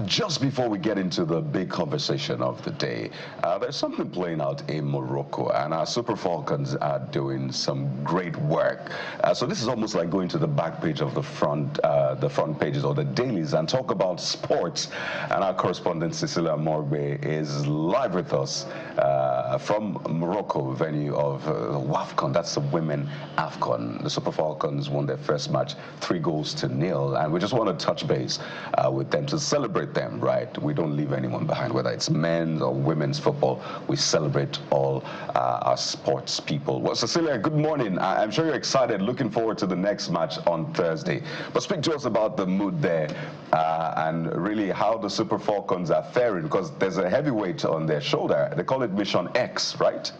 Just before we get into the big conversation of the day, there's something playing out in Morocco, and our Super Falcons are doing some great work. So this is almost like going to the back page of the front pages or the dailies and talk about sports. And our correspondent Cecilia is live with us from Morocco, venue of WAFCON. That's the Women AFCON. The Super Falcons won their first match 3-0, and we just want to touch base with them to celebrate them, right? We don't leave anyone behind, whether it's men's or women's football. We celebrate all our sports people. Well, Cecilia, good morning. I'm sure you're excited, looking forward to the next match on Thursday. But speak to us about the mood there and really how the Super Falcons are faring, because there's a heavyweight on their shoulder. They call it Mission X, right?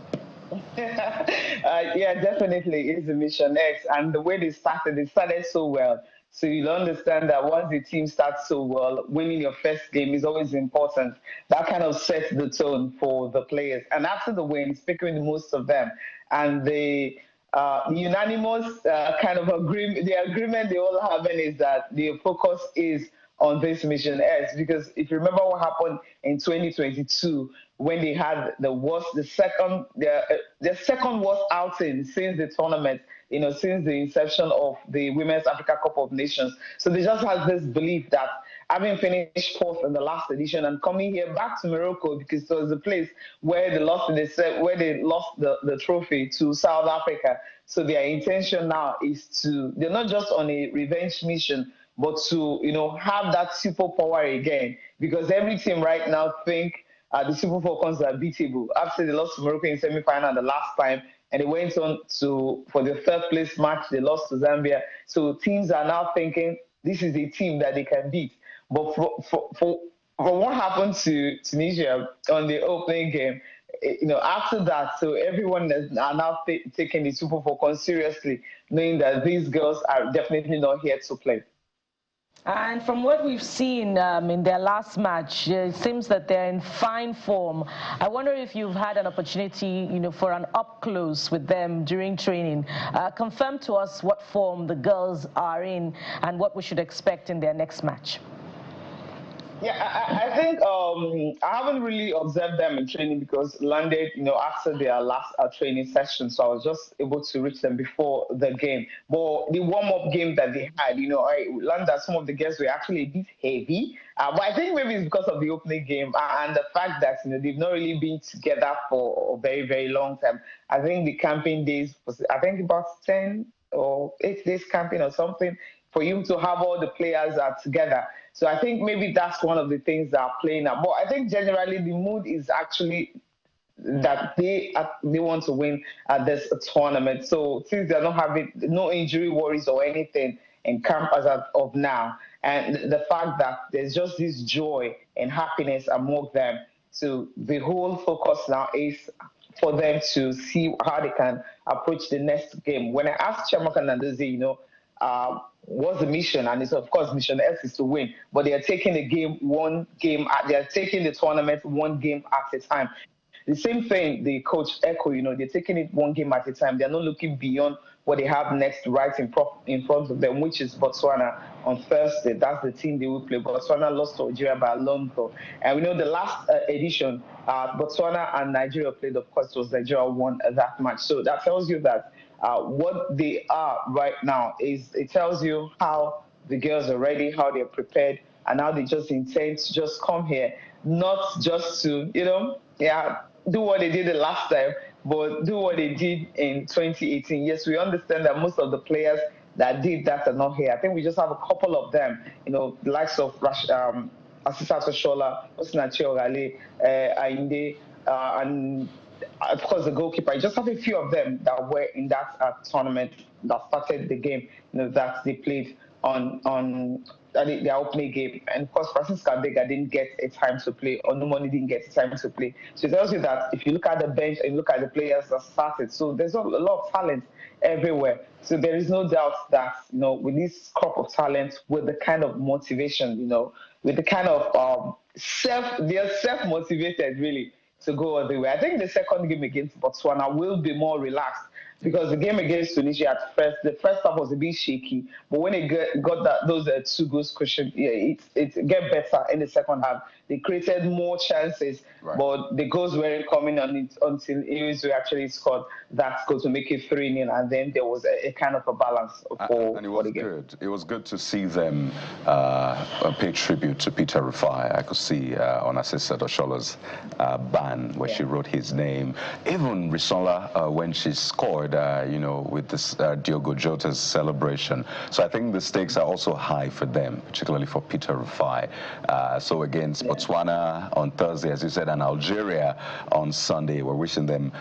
Yeah, definitely it's a Mission X. And the way they started so well. So you'll understand that once the team starts so well, winning your first game is always important. That kind of sets the tone for the players. And after the win, speaking with most of them, and the unanimous kind of agreement, the agreement they all have is that the focus is on this Mission X. Because if you remember what happened in 2022, when they had the second worst outing since the tournament, since the inception of the Women's Africa Cup of Nations. So they just have this belief that having finished fourth in the last edition and coming here back to Morocco, because it was the place where they lost the trophy to South Africa. So their intention now is they're not just on a revenge mission, but to, have that superpower again, because every team right now think the Super Falcons are beatable. After they lost to Morocco in semi-final the last time, and they went on for the third place match, they lost to Zambia. So teams are now thinking this is a team that they can beat. But for what happened to Tunisia on the opening game, after that, so everyone are now taking the Super Falcons seriously, knowing that these girls are definitely not here to play. And from what we've seen in their last match, it seems that they're in fine form. I wonder if you've had an opportunity, for an up-close with them during training. Confirm to us what form the girls are in and what we should expect in their next match. Yeah, I think I haven't really observed them in training because landed, after their last training session, so I was just able to reach them before the game. But the warm-up game that they had, I learned that some of the girls were actually a bit heavy. But I think maybe it's because of the opening game and the fact that they've not really been together for a very, very long time. I think the camping days was about 10 or 8 days camping or something for you to have all the players together. So I think maybe that's one of the things that are playing out. But I think generally the mood is actually that they want to win at this tournament. So since they're not having no injury worries or anything in camp as of now, and the fact that there's just this joy and happiness among them, so the whole focus now is for them to see how they can approach the next game. When I asked Chiamaka Nandozie, what's the mission? And it's of course Mission S is to win, but they are taking they are taking the tournament one game at a time. The same thing the coach echo, they're taking it one game at a time. They're not looking beyond what they have next right in front of them, which is Botswana on Thursday. That's the team they will play. Botswana lost to Nigeria by a long goal. And we know the last edition, Botswana and Nigeria played, of course, was Nigeria won that match. So that tells you that what they are right now it tells you how the girls are ready, how they're prepared, and how they just intend to just come here, not just to, do what they did the last time, but do what they did in 2018. Yes, we understand that most of the players that did that are not here. I think we just have a couple of them, the likes of Asisa Toshola, Osinachi Ogale, Ainde, and of course the goalkeeper. I just have a few of them that were in that tournament that started the game, that they played on their opening game. And of course, Francisca Vega didn't get a time to play, or Numoni didn't get a time to play. So it tells you that if you look at the bench and look at the players that started, so there's a lot of talent everywhere. So there is no doubt that, with this crop of talent, with the kind of motivation, with the kind of they're self-motivated really to go all the way. I think the second game against Botswana will be more relaxed because the game against Tunisia at first, the first half was a bit shaky, but when it got those 2 goals cushion, yeah, it get better in the second half. They created more chances, but the goals weren't coming on it until Iwizu actually scored that goal to make it 3-0, and then there was a kind of a balance for the game. Good. It was good to see them pay tribute to Peter Rufai. I could see on Assistant Oshola's ban where she wrote his name. Even Risola, when she scored, you know, with this Diogo Jota's celebration. So I think the stakes are also high for them, particularly for Peter Rufai. So against Botswana on Thursday, as you said, and Algeria on Sunday, we're wishing them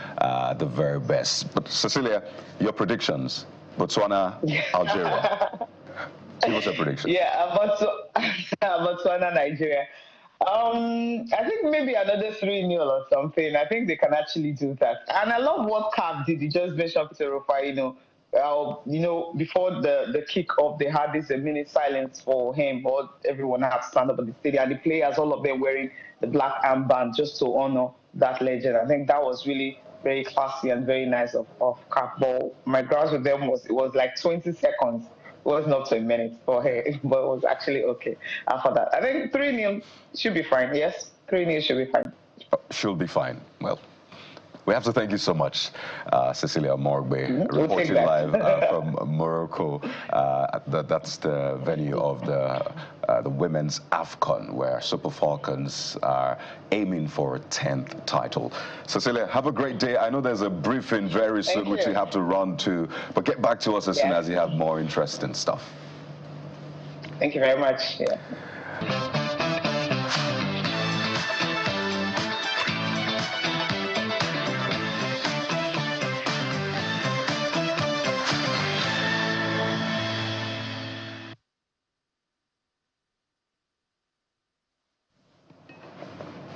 the very best. But Cecilia, your predictions? Botswana, Algeria. Give us a prediction. Yeah, Botswana, Nigeria. I think maybe another 3-0 or something. I think they can actually do that. And I love what CAF did. You just mentioned Peter Rufai, you know, before the kick-off, they had this minute silence for him, or everyone had to stand up at the stadium, and the players, all of them wearing the black armband just to honor that legend. I think that was really very classy and very nice of CAF. But my grasp with them was, it was like 20 seconds. It wasn't up to a minute for her, but it was actually okay after that. I think 3-0 should be fine. Yes, 3-0 should be fine. Should be fine. Well, we have to thank you so much, Cecilia Morgbe, reporting live from Morocco. That's the venue of the women's AFCON, where Super Falcons are aiming for a 10th title. Cecilia, have a great day. I know there's a briefing very soon, which you have to run to, but get back to us as soon as you have more interesting stuff. Thank you very much. Yeah.